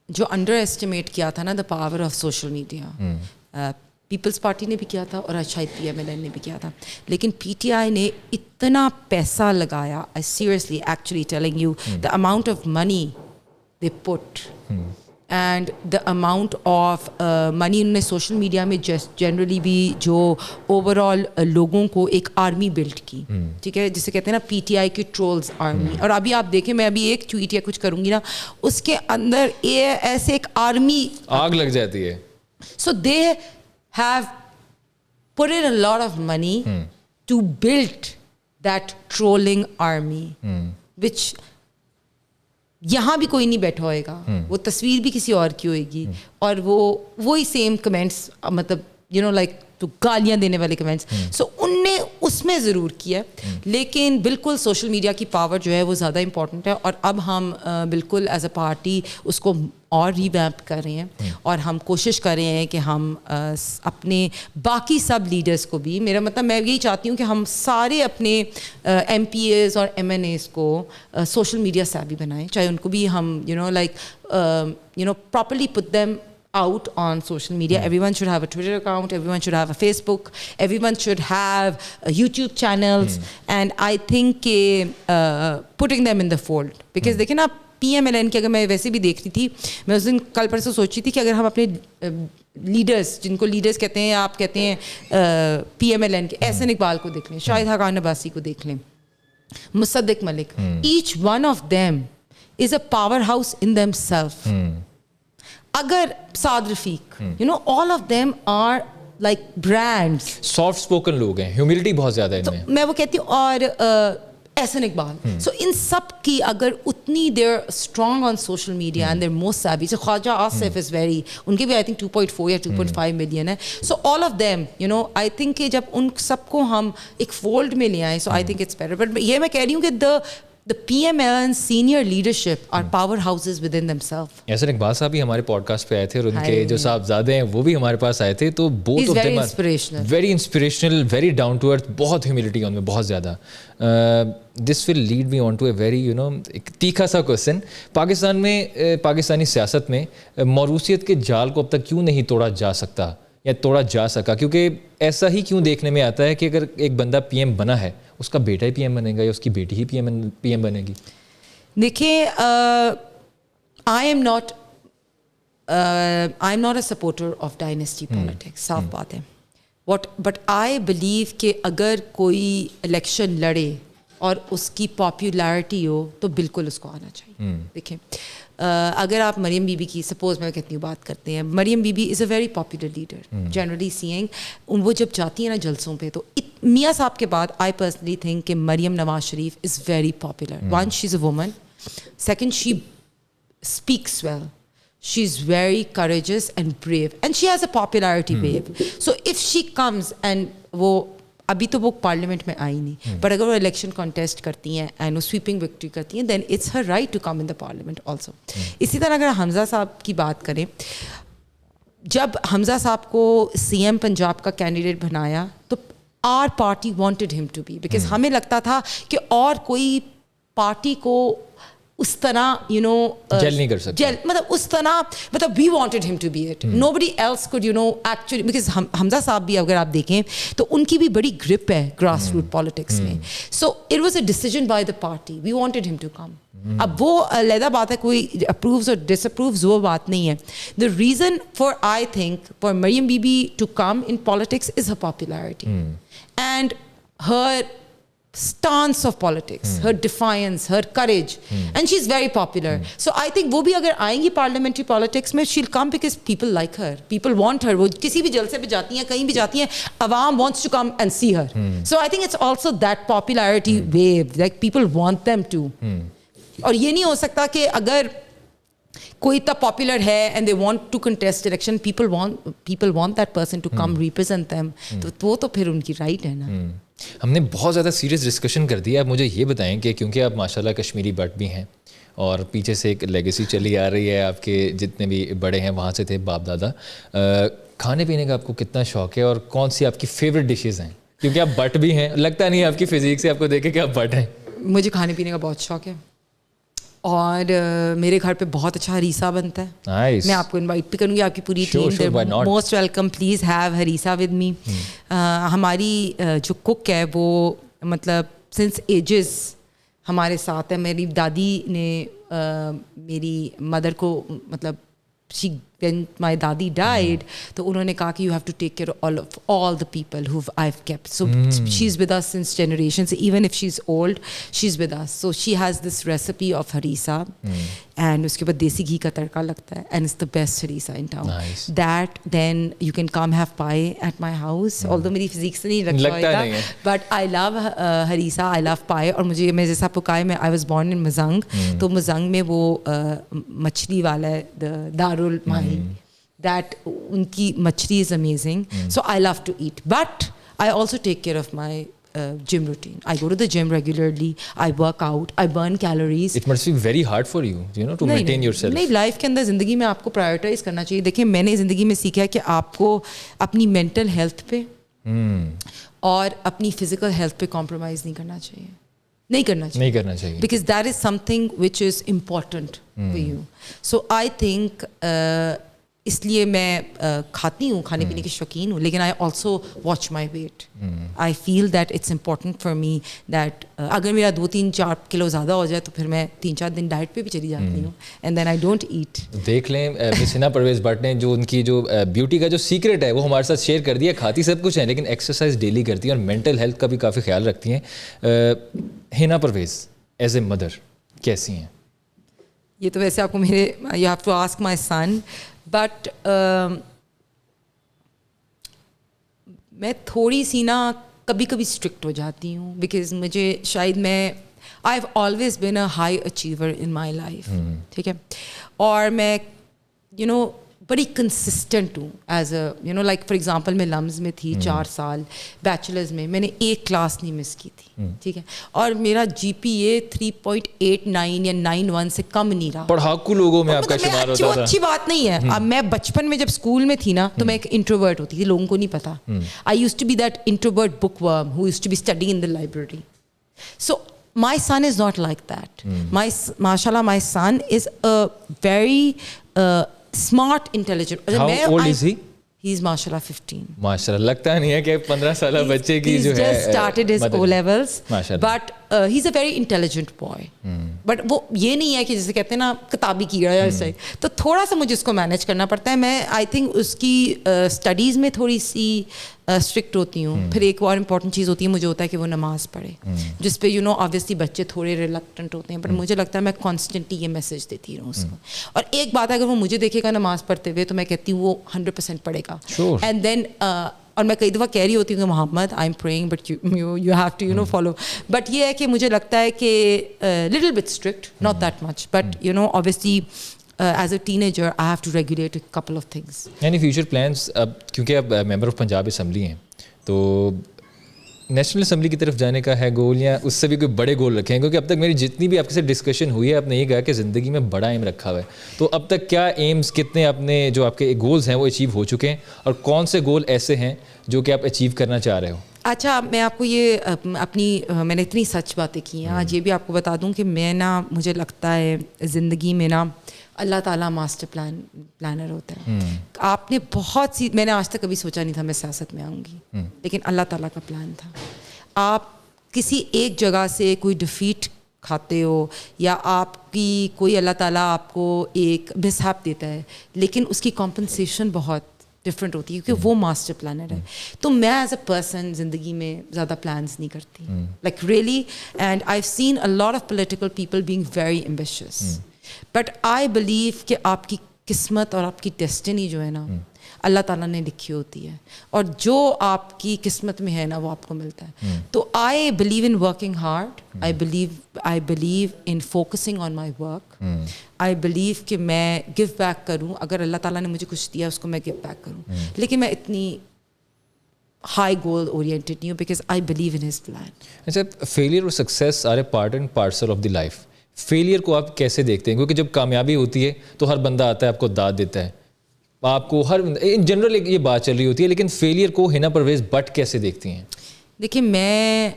جو انڈر ایسٹیمیٹ کیا تھا نا the power of social media, Peoples Party نے بھی کیا تھا اور شاید PMLN نے بھی کیا تھا, لیکن PTI نے اتنا پیسہ لگایا, I seriously actually telling you the amount of money they put and the amount of money انہوں نے سوشل میڈیا میں جنرلی بھی جو اوور آل لوگوں کو ایک آرمی بلڈ کی, ٹھیک ہے, جسے کہتے ہیں نا PTI کی ٹرولز آرمی. اور ابھی آپ دیکھیں, میں ابھی ایک ٹویٹ یا کچھ کروں گی نا, اس کے اندر ایسے ایک آرمی آگ لگ جاتی ہے. So they have put in a lot of money to build that trolling army, which یہاں بھی کوئی نہیں بیٹھا ہوئے گا, وہ تصویر بھی کسی اور کی ہوئے گی, اور وہی سیم کمنٹس, مطلب یو نو لائک تو گالیاں دینے والے کمنٹس. سو ان نے اس میں ضرور کیا, لیکن بالکل سوشل میڈیا کی پاور جو ہے وہ زیادہ امپورٹنٹ ہے, اور اب ہم بالکل ایز اے پارٹی اس کو اور ریویمپ کر رہے ہیں, اور ہم کوشش کر رہے ہیں کہ ہم اپنے باقی سب لیڈرز کو بھی, میرا مطلب میں یہی چاہتی ہوں کہ ہم سارے اپنے MPAs اور MNAs کو سوشل میڈیا سیوی بنائیں, چاہے ان کو بھی ہم properly put them out on social media. Everyone should have a Twitter account, everyone should have a Facebook, everyone should have YouTube channels, and I think putting them in the fold, because دیکھیں نا PMLN کی اگر میں ویسے بھی دیکھ رہی تھی, میں اس دن کل پرسوں سوچ رہی تھی کہ اگر ہم اپنے لیڈرز, جن کو لیڈرز کہتے ہیں, آپ کہتے ہیں PMLN کے, احسن اقبال کو دیکھ لیں, شاہد حقان عباسی کو دیکھ لیں, مصدق ملک, each one of them is a powerhouse in themselves. اگر سعد رفیق, all of them are like brands, soft spoken لوگ ہیں, ہیوملٹی بہت زیادہ ہے ان میں, میں وہ کہتی ہوں, اور احسن اقبال. سو ان سب کی اگر اتنی they're strong on social media and they're most savvy, so Khawaja Asif is very, ان کے بھی آئی تھنک 2.4 یا 2.5 ملین ہے. So all of them I think کہ جب ان سب کو ہم ایک فولڈ میں لے آئیں, so I think it's better. But یہ میں کہہ رہی ہوں کہ the PMLN senior leadership are powerhouses within themselves. Ahsan Iqbal صاحب بھی ہمارے پوڈ کاسٹ پہ آئے تھے, اور ان کے جو صاحبزادے ہیں وہ بھی ہمارے پاس آئے تھے, تو both of them are very inspirational, very down to earth, بہت ہیوملٹی ان میں, بہت زیادہ. This will lead me on to a very ایک تیکھا سا کوسچن. پاکستان میں, پاکستانی سیاست میں موروثیت کے جال کو اب تک کیوں نہیں توڑا جا سکتا یا توڑا جا سکا؟ کیونکہ ایسا ہی کیوں دیکھنے میں آتا ہے کہ اگر ایک بندہ PM بنا ہے, اس کا بیٹا ہی PM بنے گا یا اس کی بیٹی ہی PM بنے گی؟ دیکھیں, آئی am not a supporter of dynasty politics, صاف بات ہے. بٹ آئی بلیو کہ اگر کوئی الیکشن لڑے اور اس کی پاپولیرٹی ہو تو بالکل اس کو آنا چاہیے. دیکھیں, اگر آپ مریم بی بی کی, سپوز میں کتنی بات کرتے ہیں, مریم بی بی is a very popular leader generally seeing, وہ جب جاتی ہیں نا جلسوں پہ, تو میاں صاحب کے بعد آئی پرسنلی تھنک کہ Maryam Nawaz Sharif is very popular. One, she is a woman. Second, she speaks well. She is very courageous and brave, and she has a popularity wave. So if she comes and وہ ابھی تو وہ parliament میں آئی نہیں, پر اگر وہ election contest کرتی ہیں اینڈ وہ سویپنگ وکٹری کرتی ہیں, then it's her right to come in the parliament also. اسی طرح اگر حمزہ صاحب کی بات کریں, جب حمزہ صاحب کو CM پنجاب کا کینڈیڈیٹ بنایا تو آر پارٹی وانٹیڈ ہم ٹو بی, بیکاز ہمیں لگتا تھا کہ اور کوئی پارٹی کو اس طرح جیل نہیں کر سکتا, مطلب اس طرح, مطلب وی وانٹیڈ ہم to be it, nobody else could actually, because Hamza صاحب بھی اگر آپ دیکھیں تو ان کی بھی بڑی گرپ ہے گراس روٹ پالیٹکس میں. So it was a decision by the party, we wanted ہم ٹو کم. اب وہ علیحدہ بات ہے, کوئی اپرووز اور ڈس اپرووز وہ بات نہیں ہے. The reason for I think for Maryam be be to come in politics is her popularity and her stance of politics, her defiance, her courage, and she's very popular. So I think وہ بھی اگر آئیں گی parliamentary politics میں, she'll come because people like her, people want her. وہ کسی بھی جلسے پہ جاتی ہیں, کہیں بھی جاتی ہیں, عوام wants to come and see her. So I think it's also that popularity wave, like people want them to. اور یہ نہیں ہو سکتا کہ اگر کوئی اتنا پاپولر ہے and they want to contest election, people want that person to come represent them, تو وہ تو پھر ان کی رائٹ ہے نا. ہم نے بہت زیادہ سیریس ڈسکشن کر دیا. اب مجھے یہ بتائیں کہ کیونکہ آپ ماشاء اللہ کشمیری بٹ بھی ہیں اور پیچھے سے ایک لیگیسی چلی آ رہی ہے, آپ کے جتنے بھی بڑے ہیں وہاں سے تھے باپ دادا, کھانے پینے کا آپ کو کتنا شوق ہے اور کون سی آپ کی فیوریٹ ڈشز ہیں؟ کیونکہ آپ بٹ بھی ہیں, لگتا نہیں ہے آپ کی فزیک سے آپ کو دیکھے کہ آپ بٹ ہیں. مجھے کھانے پینے کا بہت شوق ہے. اور میرے گھر پہ بہت اچھا ہریسہ بنتا ہے. Nice. میں آپ کو انوائٹ بھی کروں گی, آپ کی پوری ٹیم. Most welcome, please have harissa with me. ہماری جو کک ہے وہ مطلب سنس ایجز ہمارے ساتھ ہے. میری دادی نے میری مدر کو مطلب when my daddy died, تو انہوں نے کہا کہ you have to take care of all the people who I've kept. So she's with us since generations. Even if she's old, she's with us. So she has this recipe of harissa, and اس کے بعد دیسی گھی کا تڑکا لگتا ہے, and it's the best harissa in town. Nice. That then you can come have pie at my house. Although میری physics سے نہیں لگتا ہے, but I love harissa, I love pie. اور مجھے میں جیسا پکائے میں I was born in Mozang, تو مزنگ میں وہ مچھلی والا ہے دارل ماہی, that ان کی مچھلی is amazing. So I love to eat, but I also take care of my gym routine. I go to the gym regularly, I work out, I burn calories. It must be very hard for you, to maintain yourself. نہیں, life کے اندر زندگی میں آپ کو prioritise کرنا چاہیے. دیکھیں میں نے زندگی میں سیکھا ہے کہ آپ کو اپنی مینٹل ہیلتھ پہ اور اپنی فزیکل ہیلتھ پہ کمپرومائز نہیں کرنا چاہیے. نہیں کرنا چاہیے because that is something which is important for you. So I think اس لیے میں کھاتی ہوں, کھانے پینے کی شوقین ہوں, لیکن I also watch my weight. I feel that it's important for me that اگر میرا 2-3-4 کلو زیادہ ہو جائے تو پھر میں 3-4 دن ڈائٹ پہ بھی چلی جاتی ہوں, and then I don't eat. دیکھ لیں مس حنا پرویز بٹ نے جو ان کی جو بیوٹی کا جو سیکرٹ ہے وہ ہمارے ساتھ شیئر کر دیا. کھاتی سب کچھ ہے لیکن ایکسرسائز ڈیلی کرتی ہیں اور مینٹل ہیلتھ کا بھی کافی خیال رکھتی ہیں. Hina Parvez as a mother کیسی ہیں؟ یہ تو ویسے آپ کو میرے you have to ask my son, but میں تھوڑی سی نا کبھی کبھی اسٹرکٹ ہو جاتی ہوں, بیکاز مجھے شاید میں I have always been a high achiever in my life, ٹھیک ہے, اور میں بڑی کنسسٹنٹ ہوں as a like for example میں لمز میں تھی 4 سال, بیچلرز میں نے ایک کلاس نہیں مس کی تھی, ٹھیک ہے, اور میرا GPA 3.89 یا 91 سے کم نہیں رہا. پڑھاکو لوگوں میں آپ کا شمار ہوتا تھا. اچھی بات نہیں ہے. اب میں بچپن میں جب اسکول میں تھی نا تو میں ایک انٹروورٹ ہوتی تھی, لوگوں کو نہیں پتا. I used to be that introvert bookworm who used to be study in the library. So my son is not like that. Mashallah, my son is a very smart, intelligent. How old is he? He's mashallah 15. ماشاءاللہ لگتا نہیں ہے کہ 15 سالہ بچے کی جو ہے he's just started his O levels, but he's a very intelligent boy. But وہ یہ نہیں ہے کہ جیسے کہتے ہیں نا کتابی کیڑا ہے ایسے, تو تھوڑا سا مجھے اس کو مینیج کرنا پڑتا ہے. میں آئی تھنک اس کی اسٹڈیز میں تھوڑی سی اسٹرکٹ ہوتی ہوں. پھر ایک اور امپورٹنٹ چیز ہوتی ہے, مجھے ہوتا ہے کہ وہ نماز پڑھے, جس پہ آبویسلی بچے تھوڑے ریلکٹنٹ ہوتے ہیں, بٹ مجھے لگتا ہے میں کانسٹنٹلی یہ میسج دیتی رہوں اس کو. اور ایک بات ہے, اگر وہ مجھے دیکھے گا نماز پڑھتے ہوئے تو میں کہتی ہوں وہ 100% پڑھے گا. اینڈ دین اور میں کئی دفعہ کہہ رہی ہوتی ہوں کہ Muhammad I am praying but you have to follow. But یہ ہے کہ مجھے لگتا ہے کہ little bit strict, not that much, but obviously as a teenager I have to regulate a couple of things. یعنی فیوچر پلانس اب کیونکہ اب ممبر آف پنجاب اسمبلی ہیں تو نیشنل اسمبلی کی طرف جانے کا ہے گول, یا اس سے بھی کوئی بڑے گول رکھے ہیں؟ کیونکہ اب تک میری جتنی بھی آپ کے ساتھ ڈسکشن ہوئی ہے آپ نے یہ کہا کہ زندگی میں بڑا ایم رکھا ہوا ہے, تو اب تک کیا ایمز کتنے اپنے جو آپ کے گولز ہیں وہ اچیو ہو چکے ہیں, اور کون سے گول ایسے ہیں جو کہ آپ اچیو کرنا چاہ رہے ہو؟ اچھا, میں آپ کو یہ میں نے اتنی سچ باتیں کی ہیں, آج یہ بھی آپ کو بتا دوں کہ میں مجھے لگتا ہے زندگی میں اللہ تعالیٰ ماسٹر پلانر ہوتا ہے. آپ نے بہت سی, میں نے آج تک کبھی سوچا نہیں تھا میں سیاست میں آؤں گی, لیکن اللہ تعالیٰ کا پلان تھا. آپ کسی ایک جگہ سے کوئی ڈیفیٹ کھاتے ہو یا آپ کی کوئی اللہ تعالیٰ آپ کو ایک مس ہیپ دیتا ہے, لیکن اس کی کمپنسیشن بہت ڈفرینٹ ہوتی ہے کیونکہ وہ ماسٹر پلانر ہے. تو میں ایز اے پرسن زندگی میں زیادہ پلانس نہیں کرتی, like really, and I have seen a lot of political people being very ambitious, but I believe کہ آپ کی قسمت اور آپ کی ڈیسٹنی جو ہے نا اللہ تعالیٰ نے لکھی ہوتی ہے, اور جو آپ کی قسمت میں ہے نا وہ آپ کو ملتا ہے. تو آئی believe in working hard, I believe in focusing on my work, I believe کہ میں گیو بیک کروں. اگر اللہ تعالیٰ نے مجھے کچھ دیا اس کو میں گیو بیک کروں, لیکن میں اتنی ہائی گول اورینٹیڈ نہیں ہوں, because I believe in his plan. اچھا, فیلئر اور success are a part and parcel of the life. Failure کو آپ کیسے دیکھتے ہیں؟ کیونکہ جب کامیابی ہوتی ہے تو ہر بندہ آتا ہے آپ کو داد دیتا ہے, آپ کو ہر ان جنرل یہ بات چل رہی ہوتی ہے, لیکن فیلئر کو حنا پرویز بٹ کیسے دیکھتی ہیں؟ دیکھیے, میں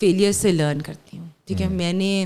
فیلئر سے لرن کرتی ہوں, ٹھیک ہے. میں نے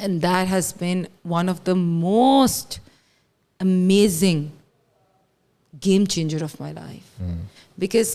And that has been one of the most amazing game changer of my life. Because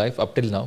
life up till now?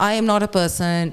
I am not a person.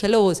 kilos.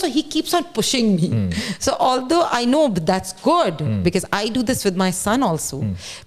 so he keeps on pushing me. So although I know that's good because I do this with my son also,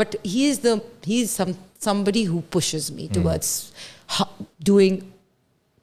but he is somebody who pushes me towards doing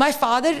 my father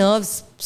nerves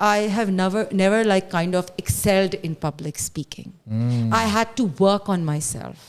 I have never like kind of excelled in public speaking. I had to work on myself.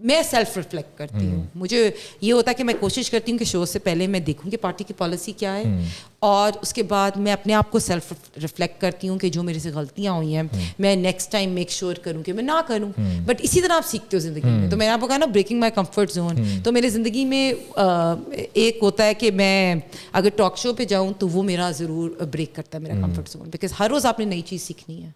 میں self reflect کرتی ہوں. مجھے یہ ہوتا ہے کہ میں کوشش کرتی ہوں کہ شو سے پہلے میں دیکھوں کہ پارٹی کی پالیسی کیا ہے, اور اس کے بعد میں اپنے آپ کو سیلف ریفلیکٹ کرتی ہوں کہ جو میرے سے غلطیاں ہوئی ہیں میں نیکسٹ ٹائم میک شیور کروں کہ میں نہ کروں. بٹ اسی طرح آپ سیکھتے ہو زندگی میں. تو میں نے آپ کو کہا نا بریکنگ مائی کمفرٹ زون. تو میرے زندگی میں ایک ہوتا ہے کہ میں اگر ٹاک شو پہ جاؤں تو وہ میرا ضرور بریک کرتا ہے میرا کمفرٹ زون, بیکاز ہر روز آپ نے نئی چیز سیکھنی ہے.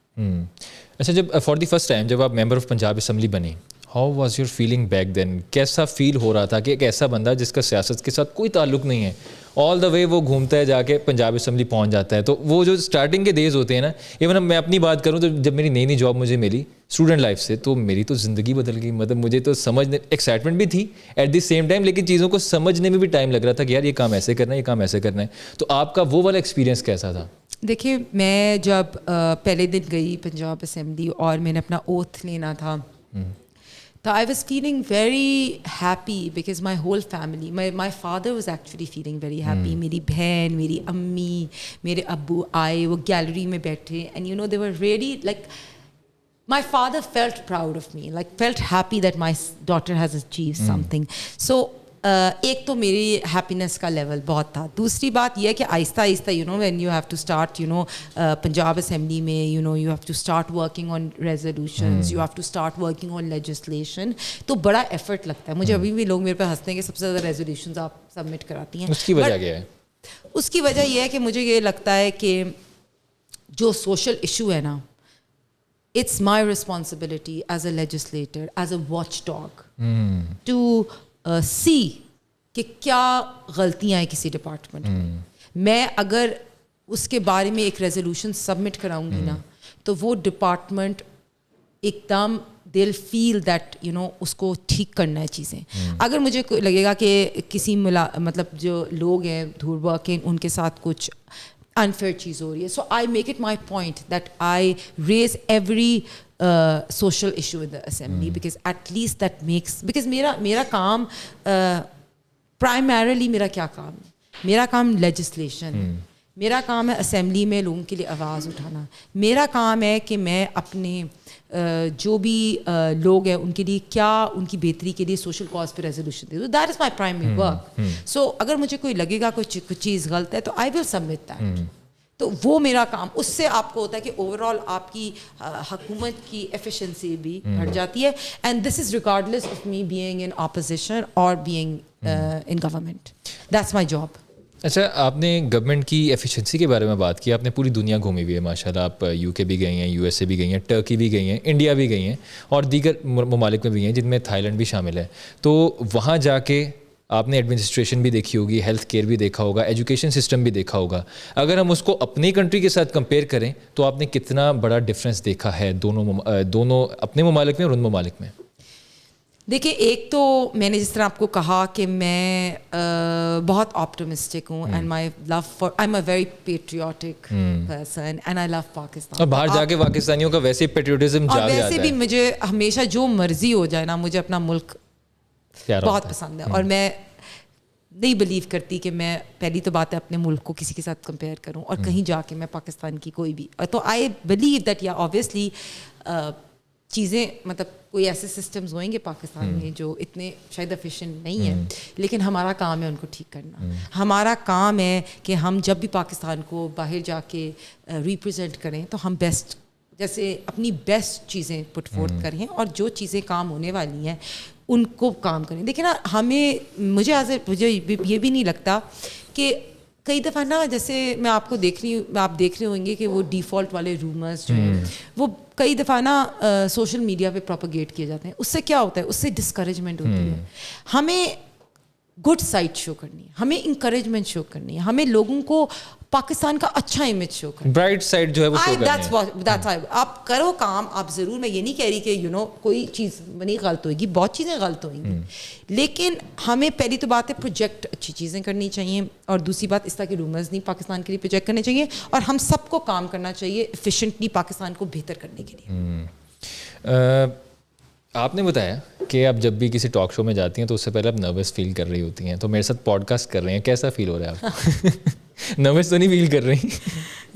اچھا, جب فار دی فرسٹ ٹائم جب آپ ممبر آف پنجاب اسمبلی بنی, how was your feeling back then? کیسا فیل ہو رہا تھا کہ ایک ایسا بندہ جس کا سیاست کے ساتھ کوئی تعلق نہیں ہے, آل دا وے وہ گھومتا ہے جا کے پنجاب اسمبلی پہنچ جاتا ہے. تو وہ جو اسٹارٹنگ کے ڈیز ہوتے ہیں نا, ایون میں اپنی بات کروں تو جب میری نئی جاب مجھے ملی اسٹوڈنٹ لائف سے, تو میری تو زندگی بدل گئی. مطلب مجھے تو سمجھنے ایکسائٹمنٹ بھی تھی ایٹ دی سیم ٹائم, لیکن چیزوں کو سمجھنے میں بھی ٹائم لگ رہا تھا کہ یار یہ کام ایسے کرنا ہے, یہ کام ایسے کرنا ہے. تو آپ کا وہ والا ایکسپیرینس کیسا تھا؟ دیکھیے, میں جب پہلے دن گئی پنجاب اسمبلی اور میں نے اپنا اوتھ لینا تھا, تو I was feeling very happy because my whole family, my father was actually feeling very happy. میری بہن, میری امی, میرے ابو آئے, وہ گیلری میں بیٹھے, and you know they were really like my father felt proud of me, like felt happy that my daughter has achieved something. So ایک تو میری ہیپینس کا لیول بہت تھا. دوسری بات یہ ہے کہ آہستہ آہستہ you know when you have to start you know Punjab assembly میں you know you have to start working on resolutions, you have to start working on legislation, تو بڑا ایفرٹ لگتا ہے. مجھے ابھی بھی لوگ میرے پہ ہنستے ہیں کہ سب سے زیادہ ریزولوشنز آپ سبمٹ کراتی ہیں. اس کی وجہ کیا ہے؟ اس کی وجہ یہ ہے کہ مجھے یہ لگتا ہے کہ جو سوشل ایشو ہے نا, it's my responsibility as a legislator, as a watchdog, to see کہ کیا غلطیاں ہیں کسی ڈپارٹمنٹ میں. میں اگر اس کے بارے میں ایک ریزولوشن سبمٹ کراؤں گی نا, تو وہ ڈپارٹمنٹ ایک دم they'll feel that you know اس کو ٹھیک کرنا ہے چیزیں. اگر مجھے لگے گا کہ کسی مطلب جو لوگ ہیں دھروا کے ان کے ساتھ کچھ unfair چیز ہو رہی ہے, so I make it my point that I raise every social issue in the assembly, because at least that makes, because میرا کام primarily میرا کیا کام ہے, میرا کام legislation ہے, میرا کام ہے اسمبلی میں لوگوں کے لیے آواز اٹھانا, میرا کام ہے کہ میں اپنے جو بھی لوگ ہیں ان کے لیے کیا ان کی بہتری کے لیے سوشل کاز پہ ریزولوشن دے دو. That is my primary work. So اگر مجھے کوئی لگے گا کچھ چیز غلط ہے تو آئی ول سبمٹ دیٹ. تو وہ میرا کام, اس سے آپ کو ہوتا ہے کہ اوور آل آپ کی حکومت کی ایفیشنسی بھی بڑھ جاتی ہے. And this is regardless of me being in opposition اور being in government. That's my job. اچھا, آپ نے گورنمنٹ کی ایفیشنسی کے بارے میں بات کی. آپ نے پوری دنیا گھومی ہوئی ہے ماشاء اللہ. آپ یو کے بھی گئی ہیں, یو ایس اے بھی گئی ہیں, ٹرکی بھی گئی ہیں, انڈیا بھی گئی ہیں, اور دیگر ممالک میں بھی ہیں جن میں تھائی لینڈ بھی شامل ہے. تو وہاں جا کے آپ نے ایڈمنسٹریشن بھی دیکھی ہوگی, ہیلتھ کیئر بھی دیکھا ہوگا, ایجوکیشن سسٹم بھی دیکھا ہوگا. اگر ہم اس کو اپنی کنٹری کے ساتھ کمپیئر کریں تو آپ نے کتنا بڑا ڈفرینس دیکھا ہے دونوں اپنے ممالک میں اور ان ممالک میں؟ دیکھیے, ایک تو میں نے جس طرح آپ کو کہا کہ میں بہت آپٹمسٹک ہوں, and my love for, I am a very patriotic person, and I love Pakistan. اور باہر جا کے پاکستانیوں کا ویسے پیٹریوٹزم جاگ جاتا ہے. ویسے بھی مجھے ہمیشہ جو مرضی ہو جائے نا, مجھے اپنا ملک بہت پسند ہے. اور میں نہیں بلیو کرتی کہ میں پہلی تو بات ہے اپنے ملک کو کسی کے ساتھ کمپیئر کروں, اور کہیں جا کے میں پاکستان کی کوئی بھی, تو آئی بلیو دیٹ یا آبویسلی چیزیں مطلب کوئی ایسے سسٹمز ہوئیں گے پاکستان میں جو اتنے شاید ایفیشینٹ نہیں ہیں, لیکن ہمارا کام ہے ان کو ٹھیک کرنا. ہمارا کام ہے کہ ہم جب بھی پاکستان کو باہر جا کے ریپرزینٹ کریں تو ہم بیسٹ, جیسے اپنی بیسٹ چیزیں پٹ فورتھ کریں, اور جو چیزیں کام ہونے والی ہیں ان کو کام کریں. دیکھیں نا, مجھے یہ بھی نہیں لگتا کہ کئی دفعہ نا, جیسے میں آپ کو دیکھ رہی ہوں, آپ دیکھ رہے ہوں گے کہ وہ ڈیفالٹ والے رومرز جو ہیں وہ کئی دفعہ نا سوشل میڈیا پہ پروپیگیٹ کیے جاتے ہیں. اس سے کیا ہوتا ہے, اس سے ڈسکریجمنٹ ہوتی ہے. ہمیں گڈ سائڈ شو کرنی ہے, ہمیں انکریجمنٹ شو کرنی ہے, ہمیں لوگوں کو پاکستان کا اچھا امیج شو کرنا ہے, برائٹ سائڈ جو ہے وہ شو کرنا ہے. آپ کرو کام, آپ ضرور, میں یہ نہیں کہہ رہی کہ یو نو کوئی چیز نہیں غلط ہوئے گی, بہت چیزیں غلط ہوئیں گی, لیکن ہمیں پہلی تو بات ہے پروجیکٹ اچھی چیزیں کرنی چاہیے, اور دوسری بات اس طرح کے رومرز نہیں پاکستان کے لیے پروجیکٹ کرنے چاہیے, اور ہم سب کو کام کرنا چاہیے ایفیشینٹلی پاکستان کو بہتر کرنے کے لیے. آپ نے بتایا کہ آپ جب بھی کسی ٹاک شو میں جاتی ہیں تو اس سے پہلے آپ نروس فیل کر رہی ہوتی ہیں, تو میرے ساتھ پوڈ کاسٹ کر رہے ہیں, کیسا فیل ہو رہا ہے آپ کو؟ نروس تو نہیں فیل کر رہی؟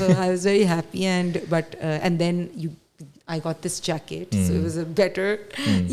So I was very happy and then I got this jacket, so it was a better,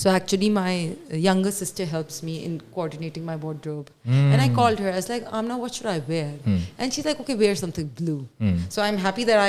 so actually my younger sister helps me in coordinating my wardrobe, and I called her. I was like, Amna, what should I wear? And she's like, okay, wear something blue. So I'm happy that I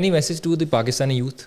Any message to the Pakistani youth?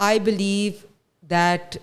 I believe that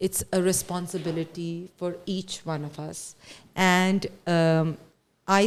it's a responsibility for each one of us. And I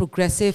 progressive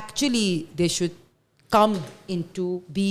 actually they should come into be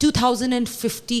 2050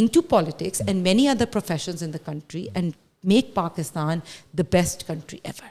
into politics and many other professions in the country and make Pakistan the best country ever.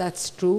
That's true.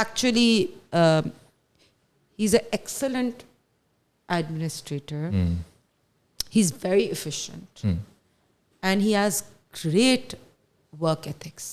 actually he's an excellent administrator. He's very efficient and he has great work ethics.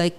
like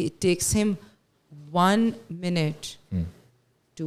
it takes him 1 minute to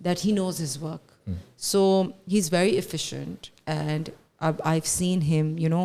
that he knows his work. So he's very efficient and I've seen him, you know,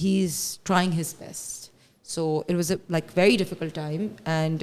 he's trying his best. So it was a like very difficult time and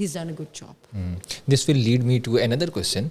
he's done a good job. This will lead me to another question.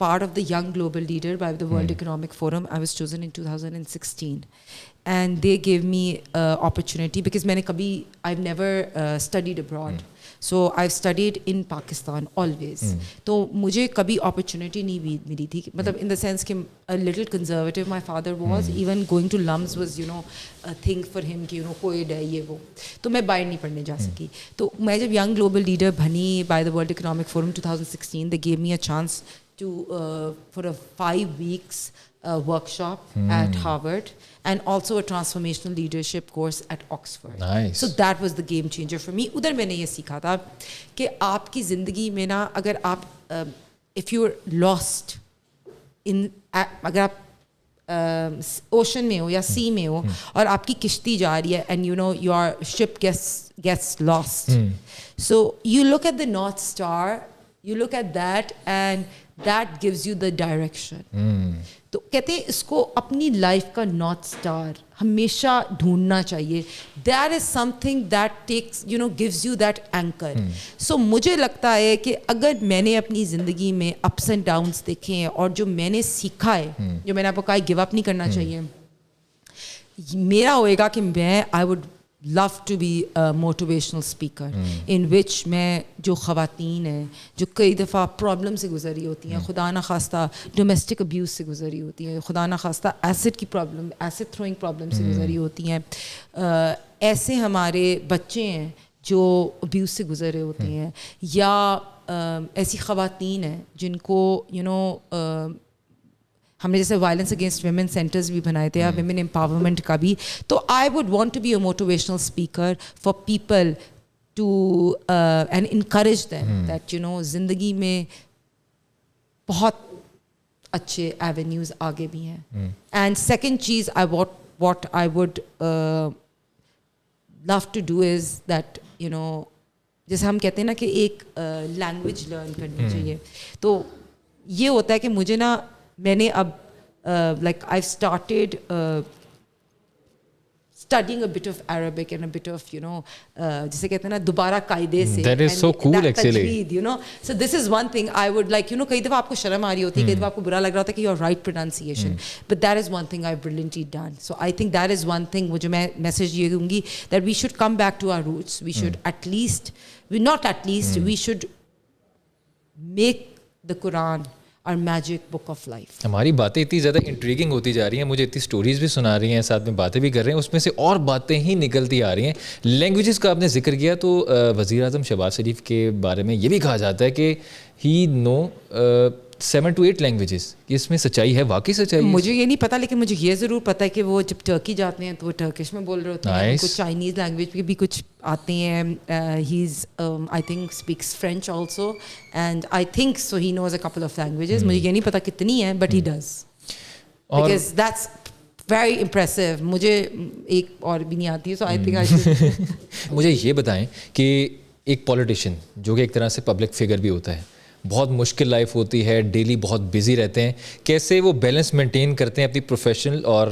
part of the Young Global Leader by the World Economic Forum. I was chosen in 2016, and they gave me opportunity because I've never studied abroad. So I've studied in Pakistan always. تو مجھے کبھی opportunity نہیں ملی تھی, مطلب in the sense کہ a little conservative my father was. Even going to LUMS was a thing for him کہ کوئڈ ہے یہ وہ, تو میں باہر نہیں پڑھنے جا سکی. تو میں جب ینگ گلوبل لیڈر بنی by the World Economic Forum 2016, they gave me a chance to for a 5 weeks workshop at Harvard, and also a transformational leadership course at Oxford. Nice. So that was the game changer for me. ادھر میں نے یہ سیکھا تھا کہ آپ کی زندگی میں نا, اگر آپ if you're lost in, اگر آپ اوشن میں ہو یا سی میں ہو اور آپ کی کشتی جا رہی ہے and your ship gets lost, so you look at the North Star, you look at that, and that gives you the direction. تو کہتے ہیں اس کو اپنی لائف کا نارتھ اسٹار ہمیشہ ڈھونڈنا چاہیے. That is something that takes gives you that anchor. So مجھے لگتا ہے کہ اگر میں نے اپنی زندگی میں اپس اینڈ ڈاؤنس دیکھے ہیں اور جو میں نے سیکھا ہے, جو میں نے آپ کو کہا گیو اپ نہیں کرنا چاہیے, میرا ہوئے گا کہ میں I would love to be a motivational speaker in which میں جو خواتین ہیں جو کئی دفعہ پرابلم سے گزری ہوتی ہیں, خدا نخواستہ ڈومیسٹک ابیوز سے گزری ہوتی ہیں, خدا نخواستہ ایسڈ کی پرابلم, ایسڈ تھروئنگ پرابلم سے گزری ہوتی ہیں, ایسے ہمارے بچے ہیں جو ابیوز سے گزرے ہوتے ہیں, یا ایسی خواتین ہیں جن کو ہم نے جیسے وائلنس اگینسٹ ویمن سینٹرز بھی بنائے تھے, ویمن امپاورمنٹ کا بھی. تو I would want to be a motivational speaker for people to and encourage them that زندگی میں بہت اچھے ایونیوز آگے بھی ہیں. اینڈ سیکنڈ چیز what I would love to do is that جیسے ہم کہتے ہیں نا کہ ایک لینگویج لرن کرنی چاہیے. تو یہ ہوتا ہے کہ مجھے نا, میں نے اب like I've started studying a bit of Arabic and a bit of جسے کہتے ہیں نا دوبارہ قاعدے سے. That is so cool actually. So this is one thing I would like, کئی دفعہ آپ کو شرم آ رہی ہوتی ہے, کئی دفعہ آپ کو برا لگ رہا ہوتا ہے کہ your right pronunciation, but that is one thing I've brilliantly done. So I think that is one thing جو میں میسج یہ دوں گی, that we should come back to our roots. We should we should make the Quran اور magic book of life. ہماری باتیں اتنی زیادہ انٹریگنگ ہوتی جا رہی ہیں, مجھے اتنی اسٹوریز بھی سنا رہی ہیں, ساتھ میں باتیں بھی کر رہے ہیں, اس میں سے اور باتیں ہی نکلتی آ رہی ہیں. لینگویجز کا آپ نے ذکر کیا, تو وزیر اعظم شہباز شریف کے بارے میں یہ بھی کہا جاتا ہے کہ ہی نو 7 to 8 لینگویجز. اس میں سچائی ہے, واقعی سچائی ہے؟ مجھے یہ نہیں پتا, لیکن مجھے یہ ضرور پتا ہے کہ وہ جب ٹرکی جاتے ہیں تو وہ ٹرکش میں بول رہے ہوتے ہیں, کچھ چائنیز لینگویج بھی کچھ آتے ہیں. He is I think speaks French also, and I think so he knows a couple of languages. مجھے یہ نہیں پتا کتنی ہیں, but he does, because that's very impressive. مجھے ایک اور بھی نہیں آتی ہے, سو آئی تھنک مجھے یہ بتائیں کہ ایک پولیٹیشین جو کہ ایک طرح سے پبلک فگر بھی ہوتا ہے, بہت مشکل لائف ہوتی ہے, ڈیلی بہت بزی رہتے ہیں, کیسے وہ بیلنس مینٹین کرتے ہیں اپنی پروفیشنل اور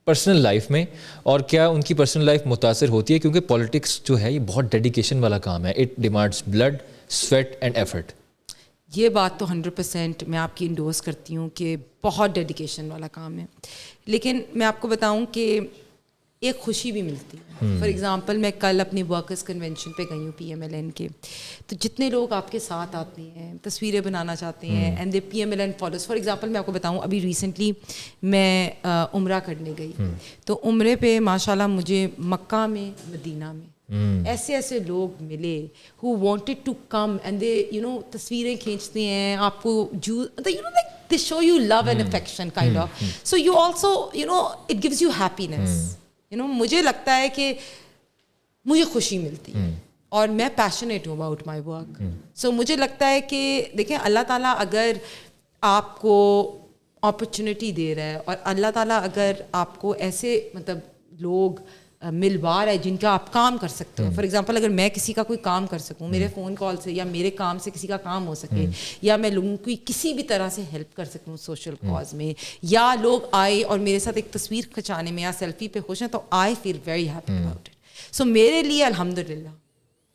پرسنل لائف میں, اور کیا ان کی پرسنل لائف متاثر ہوتی ہے؟ کیونکہ پولیٹکس جو ہے یہ بہت ڈیڈیکیشن والا کام ہے. It demands blood, sweat and effort. یہ بات تو 100% میں آپ کی انڈورس کرتی ہوں کہ بہت ڈیڈیکیشن والا کام ہے, لیکن میں آپ کو بتاؤں کہ ایک خوشی بھی ملتی ہے. فار ایگزامپل میں کل اپنی ورکرز کنونشن پہ گئی ہوں PMLN کے, تو جتنے لوگ آپ کے ساتھ آتے ہیں, تصویریں بنانا چاہتے ہیں, and they PMLN follows. For example میں آپ کو بتاؤں, ابھی ریسنٹلی میں عمرہ کرنے گئی, تو عمرے پہ ماشاء اللہ مجھے مکہ میں, مدینہ میں ایسے لوگ ملے who wanted to come, and they تصویریں کھینچتے ہیں آپ کو, like they show you love and affection kind of. So you also it gives you happiness. مجھے لگتا ہے کہ مجھے خوشی ملتی ہے, اور میں پیشنیٹ ہوں اباؤٹ مائی ورک. سو مجھے لگتا ہے کہ دیکھیں, اللہ تعالیٰ اگر آپ کو اپرچونیٹی دے رہا ہے, اور اللہ تعالیٰ اگر آپ کو ایسے لوگ ملوا رہا ہے جن کا آپ کام کر سکتے ہو. فار ایگزامپل اگر میں کسی کا کوئی کام کر سکوں, میرے فون کال سے, یا میرے کام سے کسی کا کام ہو سکے, یا میں لوگوں کی کسی بھی طرح سے ہیلپ کر سکوں سوشل کاز میں, یا لوگ آئے اور میرے ساتھ ایک تصویر کھنچانے میں یا سیلفی پہ خوش ہیں, تو I feel very happy about it. So میرے لیے الحمد للہ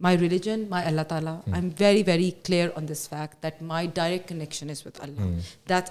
my religion, my Allah Ta'ala. I'm very, very clear on this fact that my direct connection is with Allah. That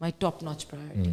my top notch priority.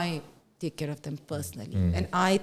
I take care of them personally. And I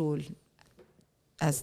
role as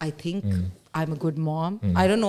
I think I'm a good mom. I don't know,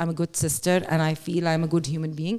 I'm a good sister, and I feel I'm a good human being.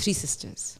3 sisters.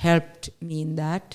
helped me in that.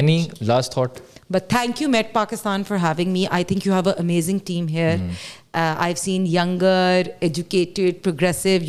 Any last thought? But thank you, Met Pakistan, for having me. I think you have an amazing team here. I've seen younger, educated, progressive,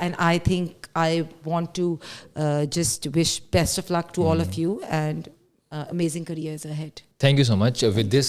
and I think I want to just wish best of luck to all of you and amazing careers ahead. Thank you so much. With this,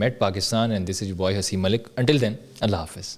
Met Pakistan and this is your boy Haseem Malik. Until then, Allah Hafiz.